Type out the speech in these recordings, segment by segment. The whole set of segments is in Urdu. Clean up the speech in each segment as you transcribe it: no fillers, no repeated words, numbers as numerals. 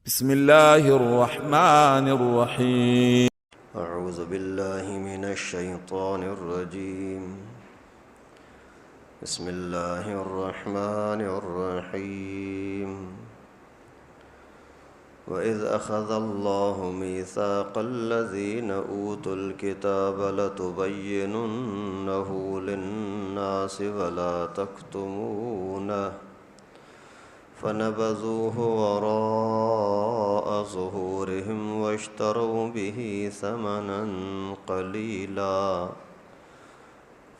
بسم الله الرحمن الرحيم. أعوذ بالله من الشيطان الرجيم. بسم الله الرحمن الرحيم. وإذ أخذ الله ميثاق الذين أوتوا الكتاب لتبيننه للناس ولا تكتمونه فنبذوه وراء ظهورهم واشتروا به ثمنا قليلا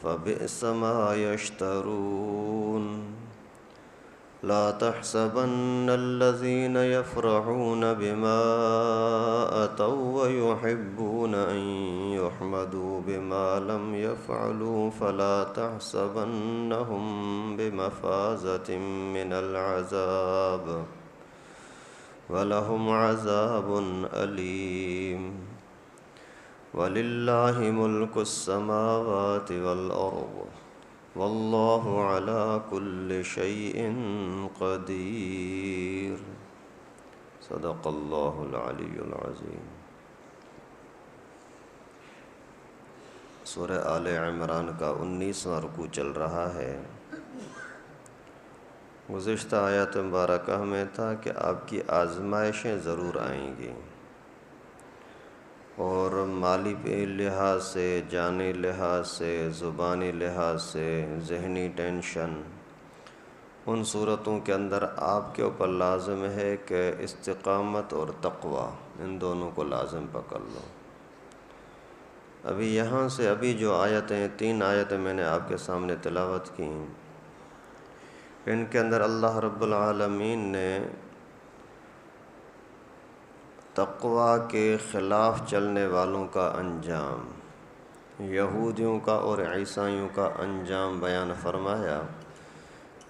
فبئس ما يشترون. لا تحسبن الذين يفرحون بما أتوا ويحبون أن يحمدوا بما لم يفعلوا فلا تحسبنهم بمفازة من العذاب ولهم عذاب أليم. ولله ملك السماوات والأرض واللہ علی کل شیء قدیر. صدق اللہ العلی العظیم. سورہ آل عمران کا 19واں رکوع چل رہا ہے. گزشتہ آیت مبارکہ میں تھا کہ آپ کی آزمائشیں ضرور آئیں گی، اور مالی لحاظ سے، جانی لحاظ سے، زبانی لحاظ سے، ذہنی ٹینشن، ان صورتوں کے اندر آپ کے اوپر لازم ہے کہ استقامت اور تقوی ان دونوں کو لازم پکڑ لو. ابھی یہاں سے جو آیتیں 3 آیتیں میں نے آپ کے سامنے تلاوت کی، ان کے اندر اللہ رب العالمین نے تقوی کے خلاف چلنے والوں کا انجام، یہودیوں کا اور عیسائیوں کا انجام بیان فرمایا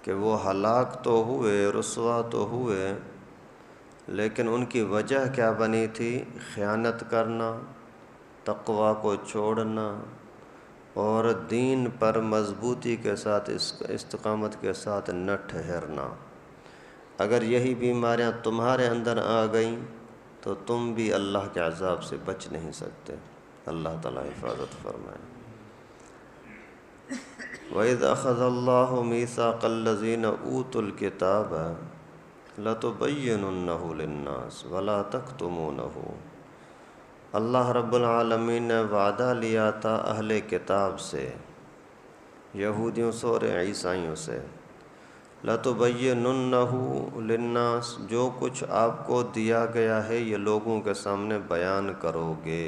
کہ وہ ہلاک تو ہوئے، رسوا تو ہوئے، لیکن ان کی وجہ کیا بنی تھی؟ خیانت کرنا، تقوی کو چھوڑنا، اور دین پر مضبوطی کے ساتھ، استقامت کے ساتھ نہ ٹھہرنا. اگر یہی بیماریاں تمہارے اندر آ گئیں تو تم بھی اللہ کے عذاب سے بچ نہیں سکتے. اللہ تعالیٰ حفاظت فرمائے. وَإِذْ أَخَذَ اللَّهُ مِيثَاقَ الَّذِينَ أُوتُوا الْكِتَابَ لَتُبَيِّنُنَّهُ لِلنَّاسِ وَلَا تَكْتُمُونَهُ. اللہ رب العالمین نے وعدہ لیا تھا اہل کتاب سے، یہودیوں سے اور عیسائیوں سے، لَتُبَيِّنُنَّهُ لِلنَّاسِ، جو کچھ آپ کو دیا گیا ہے یہ لوگوں کے سامنے بیان کرو گے،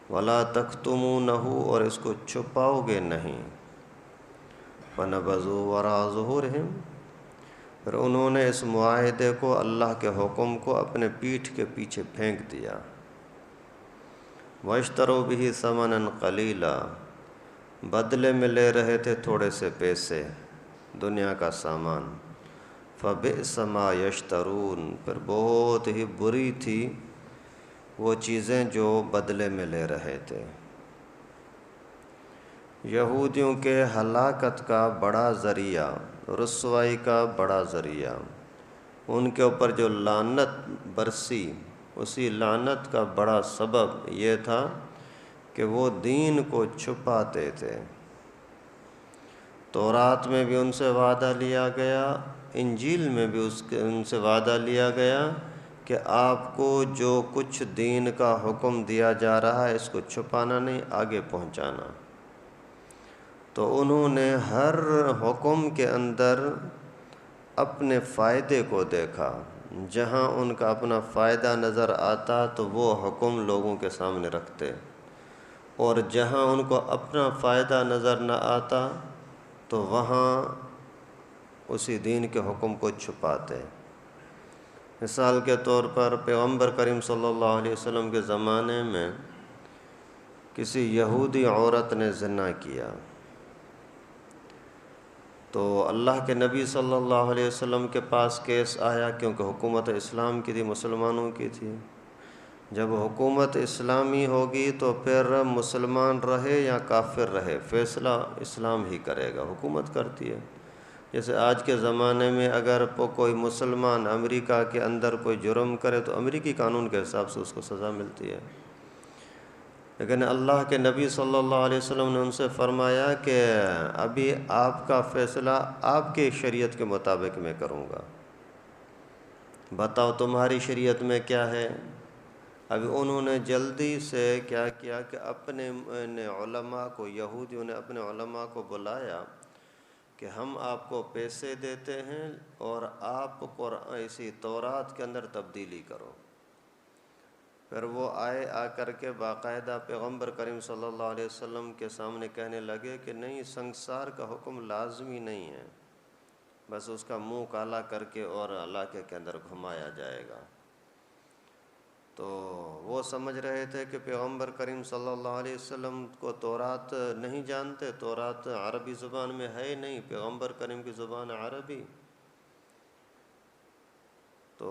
وَلَا تَكْتُمُونَهُ، اور اس کو چھپاؤ گے نہیں. فَنَبَذُوا وَرَاءَ ظُهُورِهِمْ، پھر انہوں نے اس معاہدے کو، اللہ کے حکم کو اپنے پیٹھ کے پیچھے پھینک دیا. وَاشْتَرَوْا بِهِ ثَمَنًا قَلِيلًا، بدلے میں لے رہے تھے تھوڑے سے پیسے، دنیا کا سامان. فَبِئْسَ مَا يَشْتَرُونَ، پھر بہت ہی بری تھی وہ چیزیں جو بدلے میں لے رہے تھے. یہودیوں کے ہلاکت کا بڑا ذریعہ، رسوائی کا بڑا ذریعہ، ان کے اوپر جو لعنت برسی، اسی لعنت کا بڑا سبب یہ تھا کہ وہ دین کو چھپاتے تھے. تورات میں بھی ان سے وعدہ لیا گیا، انجیل میں بھی ان سے وعدہ لیا گیا کہ آپ کو جو کچھ دین کا حکم دیا جا رہا ہے اس کو چھپانا نہیں، آگے پہنچانا. تو انہوں نے ہر حکم کے اندر اپنے فائدے کو دیکھا. جہاں ان کا اپنا فائدہ نظر آتا تو وہ حکم لوگوں کے سامنے رکھتے، اور جہاں ان کو اپنا فائدہ نظر نہ آتا تو وہاں اسی دین کے حکم کو چھپاتے. مثال کے طور پر پیغمبر کریم صلی اللہ علیہ وسلم کے زمانے میں کسی یہودی عورت نے زنا کیا تو اللہ کے نبی صلی اللہ علیہ وسلم کے پاس کیس آیا، کیونکہ حکومت اسلام کی تھی، مسلمانوں کی تھی. جب حکومت اسلامی ہوگی تو پھر مسلمان رہے یا کافر رہے، فیصلہ اسلام ہی کرے گا، حکومت کرتی ہے. جیسے آج کے زمانے میں اگر کوئی مسلمان امریکہ کے اندر کوئی جرم کرے تو امریکی قانون کے حساب سے اس کو سزا ملتی ہے، لیکن اللہ کے نبی صلی اللہ علیہ وسلم نے ان سے فرمایا کہ ابھی آپ کا فیصلہ آپ کے شریعت کے مطابق میں کروں گا، بتاؤ تمہاری شریعت میں کیا ہے۔ ابھی انہوں نے جلدی سے کیا کیا کہ اپنے علماء کو، یہودیوں نے اپنے علماء کو بلایا کہ ہم آپ کو پیسے دیتے ہیں اور آپ اسی تورات کے اندر تبدیلی کرو۔ پھر وہ آ کر کے باقاعدہ پیغمبر کریم صلی اللہ علیہ وسلم کے سامنے کہنے لگے کہ نہیں، سنگسار کا حکم لازمی نہیں ہے، بس اس کا منہ کالا کر کے اور علاقے کے اندر گھمایا جائے گا۔ تو وہ سمجھ رہے تھے کہ پیغمبر کریم صلی اللہ علیہ وسلم کو تورات نہیں جانتے، تورات عربی زبان میں ہے ہی نہیں، پیغمبر کریم کی زبان عربی۔ تو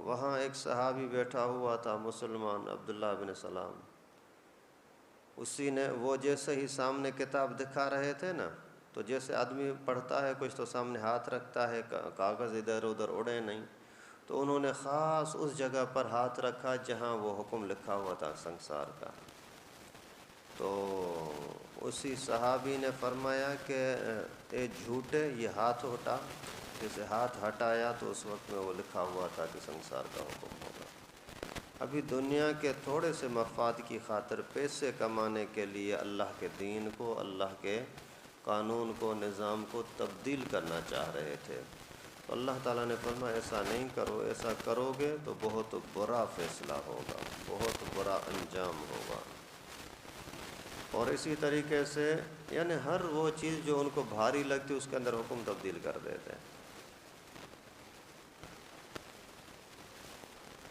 وہاں ایک صحابی بیٹھا ہوا تھا مسلمان، عبداللہ بن سلام، اسی نے وہ جیسے ہی سامنے کتاب دکھا رہے تھے نا، تو جیسے آدمی پڑھتا ہے کچھ تو سامنے ہاتھ رکھتا ہے، کاغذ ادھر ادھر اڑے نہیں، تو انہوں نے خاص اس جگہ پر ہاتھ رکھا جہاں وہ حکم لکھا ہوا تھا سنگسار کا۔ تو اسی صحابی نے فرمایا کہ اے جھوٹے، یہ ہاتھ ہٹا۔ جیسے ہاتھ ہٹایا تو اس وقت میں وہ لکھا ہوا تھا کہ سنگسار کا حکم ہوگا۔ ابھی دنیا کے تھوڑے سے مفاد کی خاطر پیسے کمانے کے لیے اللہ کے دین کو، اللہ کے قانون کو، نظام کو تبدیل کرنا چاہ رہے تھے، تو اللہ تعالیٰ نے فرمایا ایسا نہیں کرو، ایسا کرو گے تو بہت برا فیصلہ ہوگا، بہت برا انجام ہوگا۔ اور اسی طریقے سے یعنی ہر وہ چیز جو ان کو بھاری لگتی اس کے اندر حکم تبدیل کر دیتے ہیں۔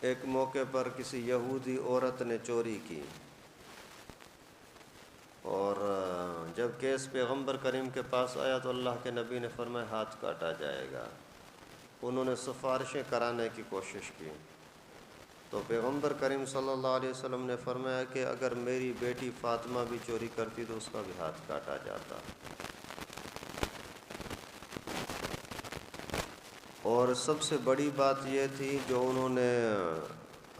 ایک موقع پر کسی یہودی عورت نے چوری کی، اور جب کیس پیغمبر کریم کے پاس آیا تو اللہ کے نبی نے فرمایا ہاتھ کاٹا جائے گا۔ انہوں نے سفارشیں کرانے کی کوشش کی، تو پیغمبر کریم صلی اللہ علیہ وسلم نے فرمایا کہ اگر میری بیٹی فاطمہ بھی چوری کرتی تو اس کا بھی ہاتھ کاٹا جاتا۔ اور سب سے بڑی بات یہ تھی جو انہوں نے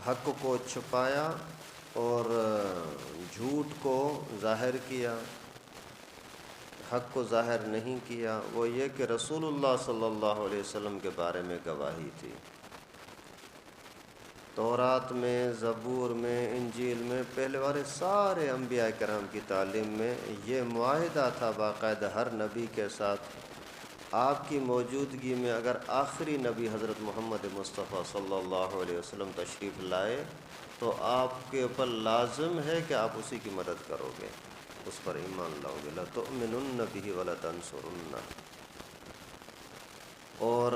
حق کو چھپایا اور جھوٹ کو ظاہر کیا، حق کو ظاہر نہیں کیا، وہ یہ کہ رسول اللہ صلی اللہ علیہ وسلم کے بارے میں گواہی تھی۔ تورات میں، زبور میں، انجیل میں، پہلے والے سارے انبیاء کرام کی تعلیم میں یہ معاہدہ تھا باقاعدہ ہر نبی کے ساتھ، آپ کی موجودگی میں اگر آخری نبی حضرت محمد مصطفیٰ صلی اللہ علیہ وسلم تشریف لائے تو آپ کے اوپر لازم ہے کہ آپ اسی کی مدد کرو گے، اس پر ایمان لاؤ گے، لَتُؤْمِنُنَّ بِهِ وَلَتَنْصُرُنَّ۔ اور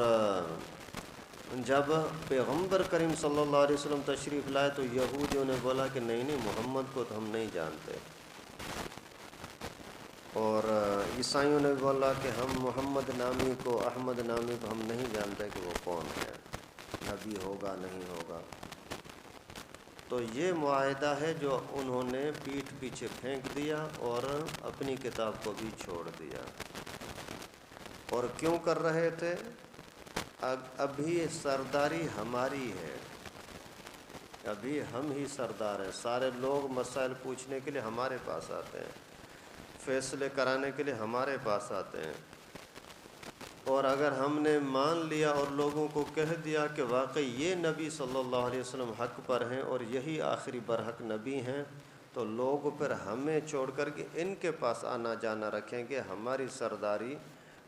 جب پیغمبر کریم صلی اللہ علیہ وسلم تشریف لائے تو یہودیوں نے بولا کہ نہیں محمد کو تو ہم نہیں جانتے، اور عیسائیوں نے بولا کہ ہم محمد نامی کو، احمد نامی کو ہم نہیں جانتے کہ وہ کون ہے، نبی ہوگا نہیں ہوگا۔ تو یہ معاہدہ ہے جو انہوں نے پیٹھ پیچھے پھینک دیا اور اپنی کتاب کو بھی چھوڑ دیا۔ اور کیوں کر رہے تھے؟ ابھی سرداری ہماری ہے، ابھی ہم ہی سردار ہیں، سارے لوگ مسائل پوچھنے کے لیے ہمارے پاس آتے ہیں، فیصلے کرانے کے لیے ہمارے پاس آتے ہیں، اور اگر ہم نے مان لیا اور لوگوں کو کہہ دیا کہ واقعی یہ نبی صلی اللہ علیہ وسلم حق پر ہیں اور یہی آخری برحق نبی ہیں، تو لوگ پھر ہمیں چھوڑ کر کے ان کے پاس آنا جانا رکھیں گے، ہماری سرداری،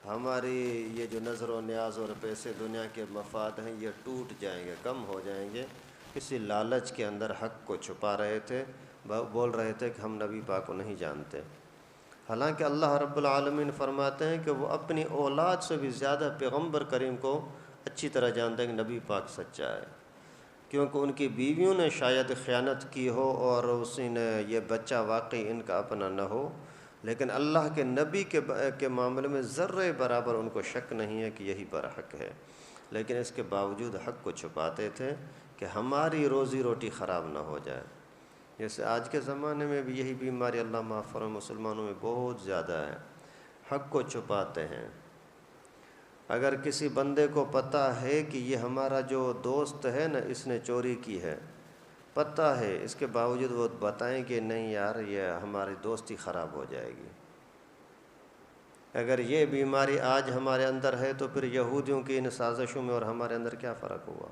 ہماری یہ جو نظر و نیاز اور پیسے دنیا کے مفاد ہیں یہ ٹوٹ جائیں گے، کم ہو جائیں گے۔ کسی لالچ کے اندر حق کو چھپا رہے تھے، بول رہے تھے کہ ہم نبی پاک کو نہیں جانتے، حالانکہ اللہ رب العالمین فرماتے ہیں کہ وہ اپنی اولاد سے بھی زیادہ پیغمبر کریم کو اچھی طرح جانتے ہیں کہ نبی پاک سچا ہے، کیونکہ ان کی بیویوں نے شاید خیانت کی ہو اور اسی نے یہ بچہ واقعی ان کا اپنا نہ ہو، لیکن اللہ کے نبی کے معاملے میں ذرے برابر ان کو شک نہیں ہے کہ یہی برحق ہے، لیکن اس کے باوجود حق کو چھپاتے تھے کہ ہماری روزی روٹی خراب نہ ہو جائے۔ جیسے آج کے زمانے میں بھی یہی بیماری اللہ معاف فرمائے مسلمانوں میں بہت زیادہ ہے، حق کو چھپاتے ہیں، اگر کسی بندے کو پتہ ہے کہ یہ ہمارا جو دوست ہے نا اس نے چوری کی ہے، پتہ ہے، اس کے باوجود وہ بتائیں کہ نہیں یار یہ ہماری دوستی خراب ہو جائے گی۔ اگر یہ بیماری آج ہمارے اندر ہے تو پھر یہودیوں کی ان سازشوں میں اور ہمارے اندر کیا فرق ہوا؟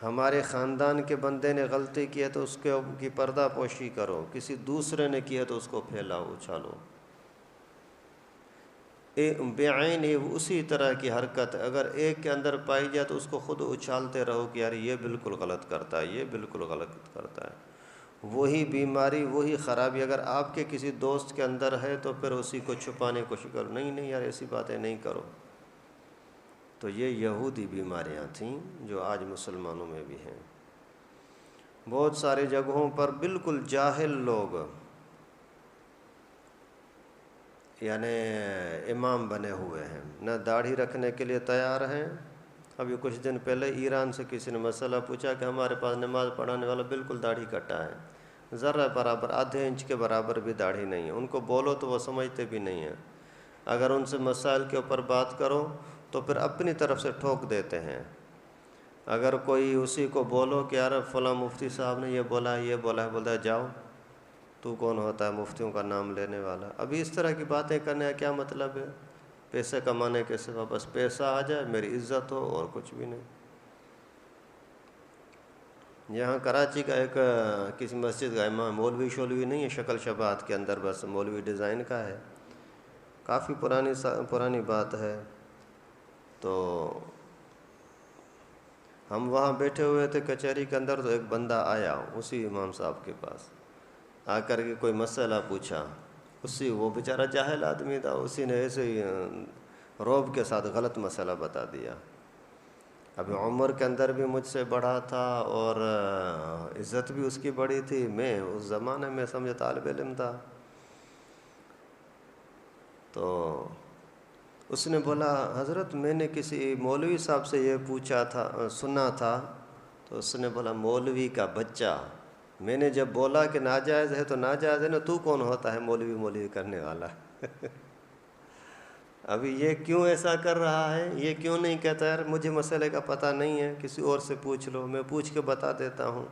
ہمارے خاندان کے بندے نے غلطی کی ہے تو اس کی پردہ پوشی کرو، کسی دوسرے نے کی ہے تو اس کو پھیلاؤ، اچھالو۔ بعین اسی طرح کی حرکت اگر ایک کے اندر پائی جائے تو اس کو خود اچھالتے رہو کہ یار یہ بالکل غلط کرتا ہے، یہ بالکل غلط کرتا ہے۔ وہی بیماری، وہی خرابی اگر آپ کے کسی دوست کے اندر ہے تو پھر اسی کو چھپانے کی کوشش کرو، نہیں یار ایسی باتیں نہیں کرو۔ تو یہ یہودی بیماریاں تھیں جو آج مسلمانوں میں بھی ہیں۔ بہت ساری جگہوں پر بالکل جاہل لوگ یعنی امام بنے ہوئے ہیں، نہ داڑھی رکھنے کے لیے تیار ہیں۔ ابھی کچھ دن پہلے ایران سے کسی نے مسئلہ پوچھا کہ ہمارے پاس نماز پڑھانے والا بالکل داڑھی کٹا ہے، ذرہ برابر آدھے انچ کے برابر بھی داڑھی نہیں ہے، ان کو بولو تو وہ سمجھتے بھی نہیں ہیں۔ اگر ان سے مسائل کے اوپر بات کرو تو پھر اپنی طرف سے ٹھوک دیتے ہیں۔ اگر کوئی اسی کو بولو کہ یار فلاں مفتی صاحب نے یہ بولا ہے، یہ بولا ہے، بولتا ہے جاؤ، تو کون ہوتا ہے مفتیوں کا نام لینے والا؟ ابھی اس طرح کی باتیں کرنے کا کیا مطلب ہے؟ پیسے کمانے کے سوا بس پیسہ آ جائے، میری عزت ہو، اور کچھ بھی نہیں۔ یہاں کراچی کا ایک کسی مسجد کا امام، مولوی شولوی نہیں ہے، شکل شباہت کے اندر بس مولوی ڈیزائن کا ہے، کافی پرانی بات ہے۔ تو ہم وہاں بیٹھے ہوئے تھے کچہری کے اندر، تو ایک بندہ آیا اسی امام صاحب کے پاس، آ کر کے کوئی مسئلہ پوچھا۔ وہ بیچارہ جاہل آدمی تھا، اسی نے ایسے ہی روب کے ساتھ غلط مسئلہ بتا دیا۔ ابھی عمر کے اندر بھی مجھ سے بڑا تھا اور عزت بھی اس کی بڑی تھی، میں اس زمانے میں سمجھے طالب علم تھا۔ تو اس نے بولا حضرت میں نے کسی مولوی صاحب سے یہ پوچھا تھا، سنا تھا، تو اس نے بولا مولوی کا بچہ، میں نے جب بولا کہ ناجائز ہے تو ناجائز ہے نا، تو کون ہوتا ہے مولوی کرنے والا؟ ابھی یہ کیوں ایسا کر رہا ہے؟ یہ کیوں نہیں کہتا یار مجھے مسئلے کا پتہ نہیں ہے، کسی اور سے پوچھ لو، میں پوچھ کے بتا دیتا ہوں؟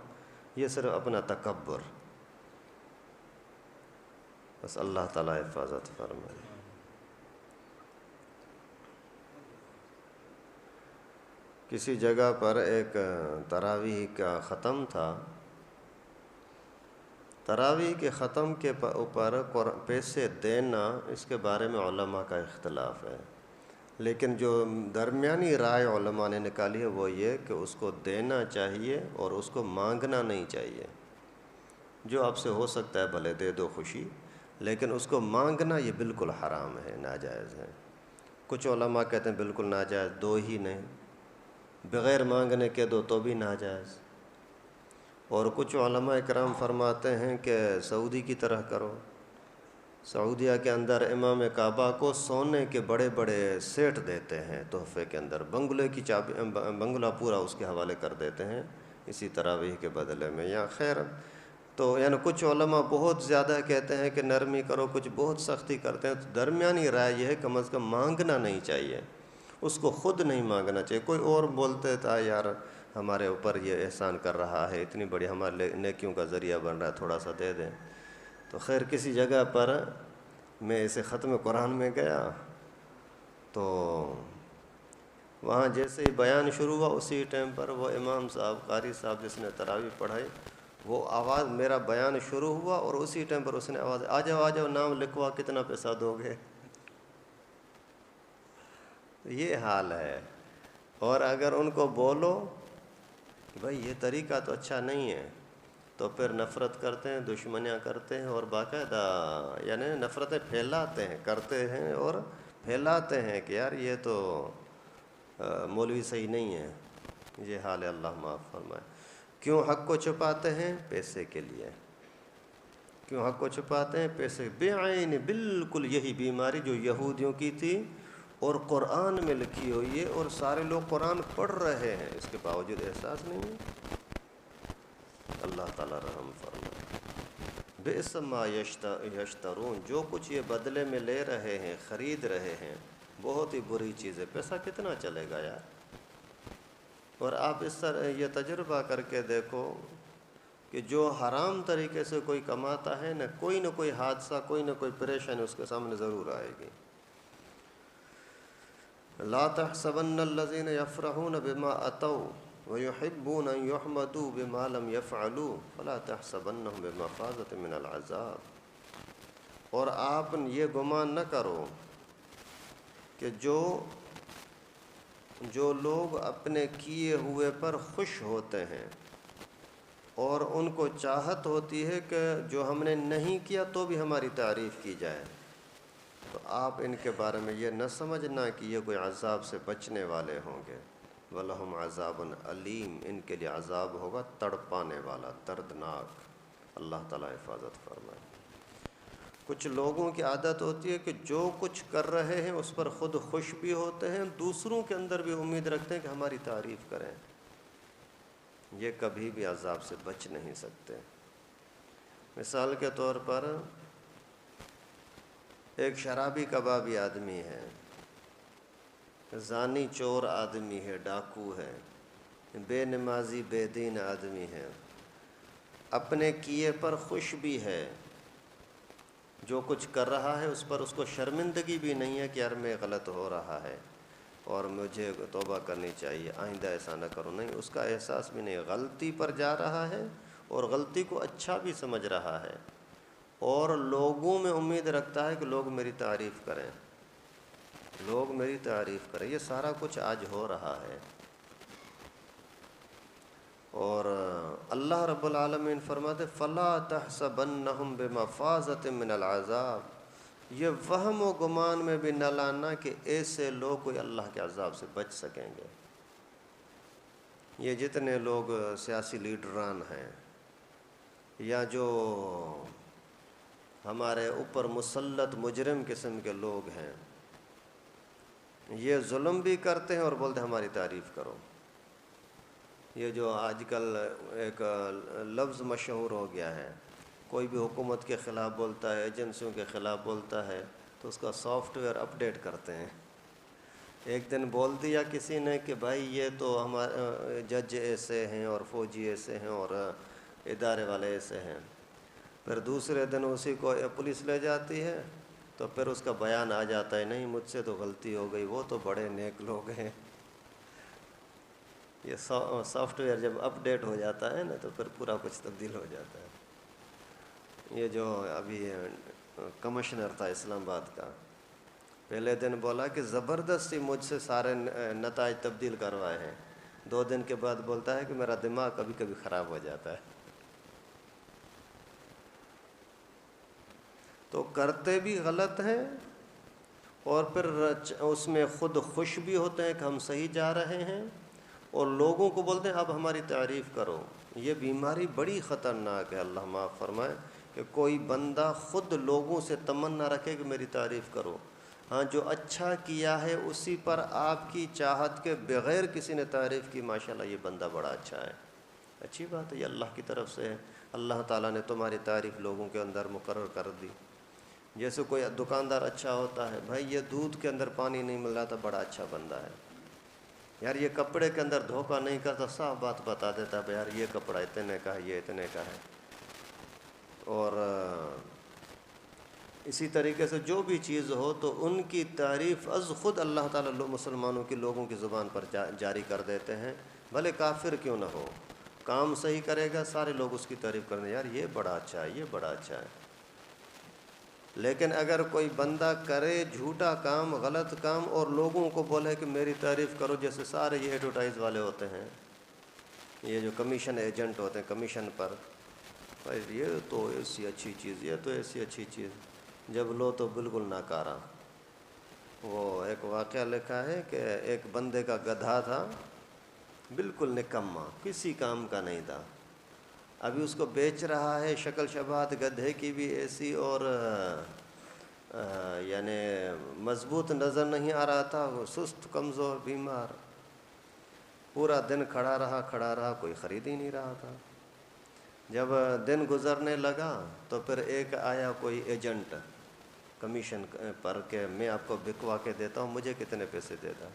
یہ صرف اپنا تکبر۔ بس اللہ تعالیٰ حفاظت فرمائے۔ کسی جگہ پر ایک تراویح کا ختم تھا، تراویح کے ختم کے اوپر پیسے دینا، اس کے بارے میں علماء کا اختلاف ہے، لیکن جو درمیانی رائے علماء نے نکالی ہے وہ یہ کہ اس کو دینا چاہیے اور اس کو مانگنا نہیں چاہیے۔ جو آپ سے ہو سکتا ہے بھلے دے دو، خوشی، لیکن اس کو مانگنا یہ بالکل حرام ہے، ناجائز ہے۔ کچھ علماء کہتے ہیں بالکل ناجائز، دو ہی نہیں، بغیر مانگنے کے دو تو بھی ناجائز۔ اور کچھ علماء اکرام فرماتے ہیں کہ سعودی کی طرح کرو۔ سعودیہ کے اندر امام کعبہ کو سونے کے بڑے بڑے سیٹ دیتے ہیں تحفے کے اندر، بنگلے کی چابی، بنگلہ پورا اس کے حوالے کر دیتے ہیں اسی تراویح کے بدلے میں، یا خیر۔ تو یعنی کچھ علماء بہت زیادہ کہتے ہیں کہ نرمی کرو، کچھ بہت سختی کرتے ہیں۔ تو درمیانی رائے یہ ہے کم از کم مانگنا نہیں چاہیے، اس کو خود نہیں مانگنا چاہیے۔ کوئی اور بولتے تھا یار ہمارے اوپر یہ احسان کر رہا ہے، اتنی بڑی ہمارے نیکیوں کا ذریعہ بن رہا ہے، تھوڑا سا دے دیں۔ تو خیر کسی جگہ پر میں اسے ختم قرآن میں گیا تو وہاں جیسے ہی بیان شروع ہوا اسی ٹائم پر وہ امام صاحب، قاری صاحب جس نے تراویح پڑھائی، وہ آواز، میرا بیان شروع ہوا اور اسی ٹائم پر اس نے آواز، آ جاؤ نام لکھوا، کتنا پیسہ دو گے؟ یہ حال ہے۔ اور اگر ان کو بولو کہ بھائی یہ طریقہ تو اچھا نہیں ہے، تو پھر نفرت کرتے ہیں، دشمنیاں کرتے ہیں، اور باقاعدہ یعنی نفرتیں پھیلاتے ہیں، کرتے ہیں اور پھیلاتے ہیں کہ یار یہ تو مولوی صحیح نہیں ہے۔ یہ حال ہے، اللہ معاف فرمائے۔ کیوں حق کو چھپاتے ہیں؟ پیسے کے لیے۔ کیوں حق کو چھپاتے ہیں؟ پیسے۔ بعین بالکل یہی بیماری جو یہودیوں کی تھی اور قرآن میں لکھی ہوئی ہے، اور سارے لوگ قرآن پڑھ رہے ہیں، اس کے باوجود احساس نہیں ہے۔ اللہ تعالیٰ رحم فرمائے۔ بئس ما یشترون، جو کچھ یہ بدلے میں لے رہے ہیں، خرید رہے ہیں، بہت ہی بری چیز ہے، پیسہ کتنا چلے گا یار۔ اور آپ اس طرح یہ تجربہ کر کے دیکھو کہ جو حرام طریقے سے کوئی کماتا ہے نہ کوئی حادثہ، کوئی نہ کوئی پریشانی اس کے سامنے ضرور آئے گی۔ لا تحسبن الذين يفرحون بما اتوا ويحبون ان يحمدوا بما لم يفعلوا فلا تحسبنهم بمفازة من العذاب۔ اور آپ یہ گمان نہ کرو کہ جو لوگ اپنے کیے ہوئے پر خوش ہوتے ہیں اور ان کو چاہت ہوتی ہے کہ جو ہم نے نہیں کیا تو بھی ہماری تعریف کی جائے، تو آپ ان کے بارے میں یہ نہ سمجھنا کہ یہ کوئی عذاب سے بچنے والے ہوں گے۔ وَلَهُمْ عَذَابٌ عَلِيمٌ، ان کے لیے عذاب ہوگا تڑپانے والا، دردناک۔ اللہ تعالیٰ حفاظت فرمائے۔ کچھ لوگوں کی عادت ہوتی ہے کہ جو کچھ کر رہے ہیں اس پر خود خوش بھی ہوتے ہیں، دوسروں کے اندر بھی امید رکھتے ہیں کہ ہماری تعریف کریں، یہ کبھی بھی عذاب سے بچ نہیں سکتے۔ مثال کے طور پر ایک شرابی کبابی آدمی ہے، زانی چور آدمی ہے، ڈاکو ہے، بے نمازی بے دین آدمی ہے، اپنے کیے پر خوش بھی ہے، جو کچھ کر رہا ہے اس پر اس کو شرمندگی بھی نہیں ہے کہ یار میں غلط ہو رہا ہے اور مجھے توبہ کرنی چاہیے، آئندہ ایسا نہ کروں، نہیں، اس کا احساس بھی نہیں، غلطی پر جا رہا ہے اور غلطی کو اچھا بھی سمجھ رہا ہے، اور لوگوں میں امید رکھتا ہے کہ لوگ میری تعریف کریں، لوگ میری تعریف کریں۔ یہ سارا کچھ آج ہو رہا ہے۔ اور اللہ رب العالمین فرماتے فَلَا تَحْسَبَنَّهُمْ بِمَفَازَةٍ مِّنَ الْعَذَابِ، یہ وہم و گمان میں بھی نہ لانا کہ ایسے لوگ کوئی اللہ کے عذاب سے بچ سکیں گے۔ یہ جتنے لوگ سیاسی لیڈران ہیں یا جو ہمارے اوپر مسلط مجرم قسم کے لوگ ہیں، یہ ظلم بھی کرتے ہیں اور بولتے ہیں ہماری تعریف کرو۔ یہ جو آج کل ایک لفظ مشہور ہو گیا ہے، کوئی بھی حکومت کے خلاف بولتا ہے، ایجنسیوں کے خلاف بولتا ہے تو اس کا سافٹ ویئر اپڈیٹ کرتے ہیں۔ ایک دن بول دیا کسی نے کہ بھائی یہ تو ہمارے جج ایسے ہیں اور فوجی ایسے ہیں اور ادارے والے ایسے ہیں، پھر دوسرے دن اسی کو پولیس لے جاتی ہے تو پھر اس کا بیان آ جاتا ہے نہیں مجھ سے تو غلطی ہو گئی، وہ تو بڑے نیک لوگ ہیں۔ یہ سافٹ ویئر جب اپڈیٹ ہو جاتا ہے نا تو پھر پورا کچھ تبدیل ہو جاتا ہے۔ یہ جو ابھی کمشنر تھا اسلام آباد کا، پہلے دن بولا کہ زبردستی مجھ سے سارے نتائج تبدیل کروائے ہیں، 2 دن کے بعد بولتا ہے کہ میرا دماغ کبھی کبھی خراب ہو جاتا ہے۔ تو کرتے بھی غلط ہیں اور پھر اس میں خود خوش بھی ہوتے ہیں کہ ہم صحیح جا رہے ہیں، اور لوگوں کو بولتے ہیں اب ہماری تعریف کرو۔ یہ بیماری بڑی خطرناک ہے، اللہ معاف فرمائے، کہ کوئی بندہ خود لوگوں سے تمنا رکھے کہ میری تعریف کرو۔ ہاں، جو اچھا کیا ہے اسی پر آپ کی چاہت کے بغیر کسی نے تعریف کی، ماشاءاللہ یہ بندہ بڑا اچھا ہے، اچھی بات ہے، یہ اللہ کی طرف سے ہے، اللہ تعالیٰ نے تمہاری تعریف لوگوں کے اندر مقرر کر دی۔ جیسے کوئی دکاندار اچھا ہوتا ہے، بھائی یہ دودھ کے اندر پانی نہیں مل رہا تھا، بڑا اچھا بندہ ہے، یار یہ کپڑے کے اندر دھوکہ نہیں کرتا، صاف بات بتا دیتا ہے، یار یہ کپڑا اتنے کا ہے، یہ اتنے کا ہے۔ اور اسی طریقے سے جو بھی چیز ہو تو ان کی تعریف از خود اللہ تعالیٰ مسلمانوں کی لوگوں کی زبان پر جاری کر دیتے ہیں، بھلے کافر کیوں نہ ہو، کام صحیح کرے گا سارے لوگ اس کی تعریف کریں، یار یہ بڑا اچھا ہے، یہ بڑا اچھا ہے۔ لیکن اگر کوئی بندہ کرے جھوٹا کام، غلط کام، اور لوگوں کو بولے کہ میری تعریف کرو، جیسے سارے یہ ایڈورٹائز والے ہوتے ہیں، یہ جو کمیشن ایجنٹ ہوتے ہیں کمیشن پر، بھائی یہ تو ایسی اچھی چیز، یہ تو ایسی اچھی چیز، جب لو تو بالکل ناکارہ۔ وہ ایک واقعہ لکھا ہے کہ ایک بندے کا گدھا تھا، بالکل نکما، کسی کام کا نہیں تھا، ابھی اس کو بیچ رہا ہے، شکل شباہت گدھے کی بھی ایسی، اور یعنی مضبوط نظر نہیں آ رہا تھا، وہ سست کمزور بیمار، پورا دن کھڑا رہا، کوئی خرید ہی نہیں رہا تھا۔ جب دن گزرنے لگا تو پھر ایک آیا کوئی ایجنٹ، کمیشن پر کہ میں آپ کو بکوا کے دیتا ہوں، مجھے کتنے پیسے دیتا؟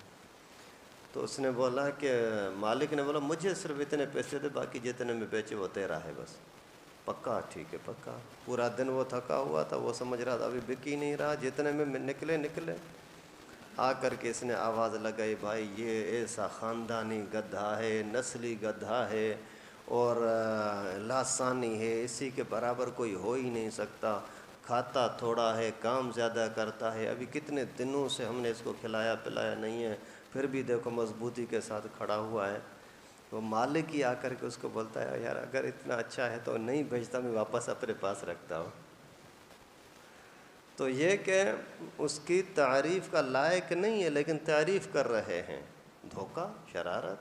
تو اس نے بولا کہ مالک نے بولا مجھے صرف اتنے پیسے دے، باقی جتنے میں بیچے وہ تیرا ہے بس۔ پکا؟ ٹھیک ہے پکا۔ پورا دن وہ تھکا ہوا تھا، وہ سمجھ رہا تھا ابھی بک ہی نہیں رہا، جتنے میں نکلے۔ آ کر کے اس نے آواز لگائی، بھائی یہ ایسا خاندانی گدھا ہے، نسلی گدھا ہے اور لاسانی ہے، اسی کے برابر کوئی ہو ہی نہیں سکتا، کھاتا تھوڑا ہے، کام زیادہ کرتا ہے، ابھی کتنے دنوں سے ہم نے اس کو کھلایا پلایا نہیں ہے، پھر بھی دیکھو مضبوطی کے ساتھ کھڑا ہوا ہے۔ وہ مالک ہی آ کر کے اس کو بولتا ہے، یار اگر اتنا اچھا ہے تو نہیں بیچتا، میں واپس اپنے پاس رکھتا ہوں۔ تو یہ کہ اس کی تعریف کا لائق نہیں ہے، لیکن تعریف کر رہے ہیں۔ دھوکہ، شرارت۔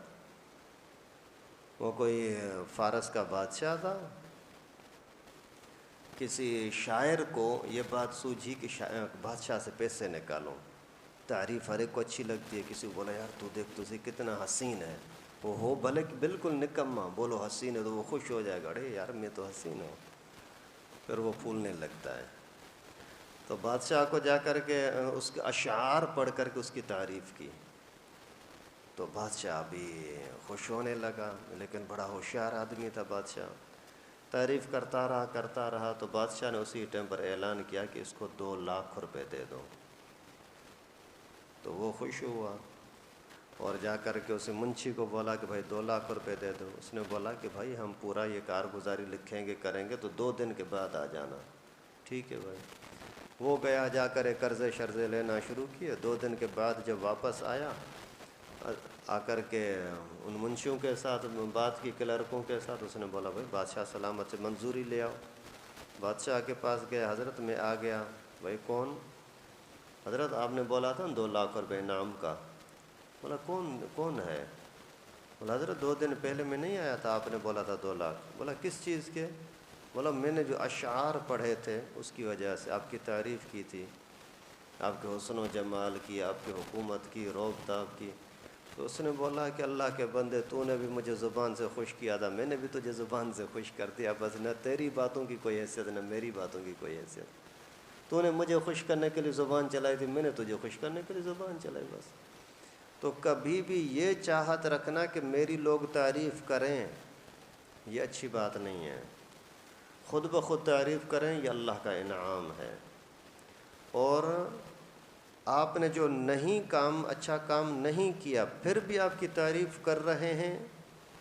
وہ کوئی فارس کا بادشاہ تھا، کسی شاعر کو یہ بات سوجھی کہ بادشاہ سے پیسے نکالوں۔ تعریف ہر ایک کو اچھی لگتی ہے، کسی کو بولا یار تو دیکھ تجھے کتنا حسین ہے، وہ ہو بھلے بالکل نکما، بولو حسین ہے تو وہ خوش ہو جائے گا، ارے یار میں تو حسین ہوں، پھر وہ پھولنے لگتا ہے۔ تو بادشاہ کو جا کر کے اس کے اشعار پڑھ کر کے اس کی تعریف کی، تو بادشاہ بھی خوش ہونے لگا، لیکن بڑا ہوشیار آدمی تھا بادشاہ۔ تعریف کرتا رہا تو بادشاہ نے اسی ٹائم پر اعلان کیا کہ اس کو 2 لاکھ روپے دے دو۔ تو وہ خوش ہوا اور جا کر کے اسے منشی کو بولا کہ بھائی 2 لاکھ روپے دے دو۔ اس نے بولا کہ بھائی ہم پورا یہ کارگزاری لکھیں گے کریں گے تو 2 دن کے بعد آ جانا۔ ٹھیک ہے بھائی۔ وہ گیا، جا کر قرضے شرضے لینا شروع کیے۔ 2 دن کے بعد جب واپس آیا، آ کر کے ان منشیوں کے ساتھ بات کی، کلرکوں کے ساتھ، اس نے بولا بھائی بادشاہ سلامت سے منظوری لے آؤ۔ بادشاہ کے پاس گئے، حضرت میں آ گیا۔ بھائی کون؟ حضرت آپ نے بولا تھا 2 لاکھ روپے انعام کا۔ بولا کون ہے؟ بولا حضرت 2 دن پہلے میں نہیں آیا تھا، آپ نے بولا تھا 2 لاکھ۔ بولا کس چیز کے؟ بولا میں نے جو اشعار پڑھے تھے اس کی وجہ سے، آپ کی تعریف کی تھی، آپ کے حسن و جمال کی، آپ کی حکومت کی، روب داب کی۔ تو اس نے بولا کہ اللہ کے بندے، تو نے بھی مجھے زبان سے خوش کیا تھا، میں نے بھی تجھے زبان سے خوش کر دیا، بس نہ تیری باتوں کی کوئی حیثیت نہ میری باتوں کی کوئی حیثیت۔ تو نے مجھے خوش کرنے کے لیے زبان چلائی تھی، میں نے تجھے خوش کرنے کے لیے زبان چلائی بس۔ تو کبھی بھی یہ چاہت رکھنا کہ میری لوگ تعریف کریں، یہ اچھی بات نہیں ہے۔ خود بخود تعریف کریں، یہ اللہ کا انعام ہے۔ اور آپ نے جو اچھا کام نہیں کیا، پھر بھی آپ کی تعریف کر رہے ہیں،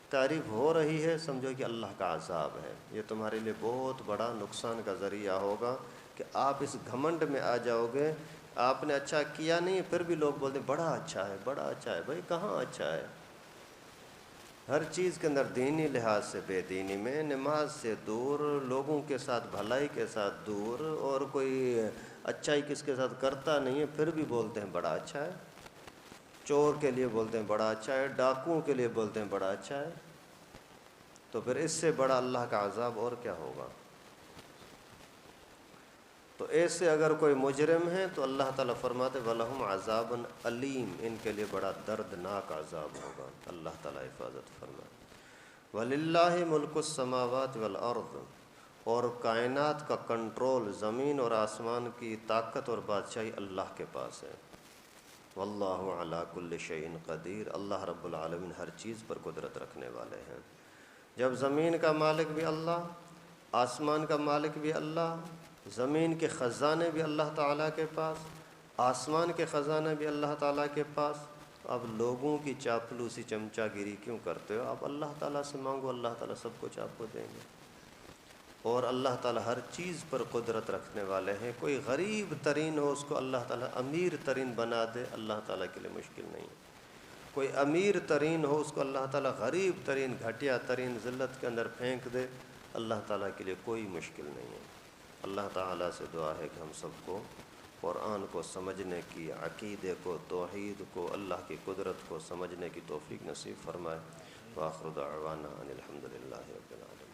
تعریف ہو رہی ہے، سمجھو کہ اللہ کا عذاب ہے۔ یہ تمہارے لیے بہت بڑا نقصان کا ذریعہ ہوگا کہ آپ اس گھمنڈ میں آ جاؤ گے، آپ نے اچھا کیا نہیں، پھر بھی لوگ بولتے ہیں بڑا اچھا ہے، بڑا اچھا ہے۔ بھائی کہاں اچھا ہے؟ ہر چیز کے اندر دینی لحاظ سے بے دینی میں، نماز سے دور، لوگوں کے ساتھ بھلائی کے ساتھ دور، اور کوئی اچھائی کس کے ساتھ کرتا نہیں ہے، پھر بھی بولتے ہیں بڑا اچھا ہے۔ چور کے لیے بولتے ہیں بڑا اچھا ہے، ڈاکوؤں کے لیے بولتے ہیں بڑا اچھا ہے، تو پھر اس سے بڑا اللہ کا عذاب اور کیا ہوگا؟ تو ایسے اگر کوئی مجرم ہے تو اللہ تعالیٰ فرماتے وَلَهُمْ عَذَابٌ علیم، ان کے لیے بڑا دردناک عذاب ہوگا۔ اللہ تعالیٰ حفاظت فرمائے۔ وَلِلَّهِ مُلْكُ السَّمَاوَاتِ وَالْأَرْضِ، اور کائنات کا کنٹرول، زمین اور آسمان کی طاقت اور بادشاہی اللہ کے پاس ہے۔ وَاللَّهُ عَلَى كُلِّ شَيْءٍ قَدِيرٌ، اللہ رب العالمین ہر چیز پر قدرت رکھنے والے ہیں۔ جب زمین کا مالک بھی اللہ، آسمان کا مالک بھی اللہ، زمین کے خزانے بھی اللہ تعالیٰ کے پاس، آسمان کے خزانے بھی اللہ تعالیٰ کے پاس، اب لوگوں کی چاپلوسی چمچا گیری کیوں کرتے ہو؟ آپ اللہ تعالیٰ سے مانگو، اللہ تعالیٰ سب کچھ آپ کو دیں گے۔ اور اللہ تعالیٰ ہر چیز پر قدرت رکھنے والے ہیں۔ کوئی غریب ترین ہو اس کو اللہ تعالیٰ امیر ترین بنا دے، اللہ تعالیٰ کے لیے مشکل نہیں ہے۔ کوئی امیر ترین ہو اس کو اللہ تعالیٰ غریب ترین، گھٹیا ترین ذلت کے اندر پھینک دے، اللہ تعالیٰ کے لیے کوئی مشکل نہیں ہے۔ اللہ تعالیٰ سے دعا ہے کہ ہم سب کو قرآن کو سمجھنے کی، عقیدے کو، توحید کو، اللہ کی قدرت کو سمجھنے کی توفیق نصیب فرمائے۔ وآخر دعوانا ان الحمد للہ رب العالمین۔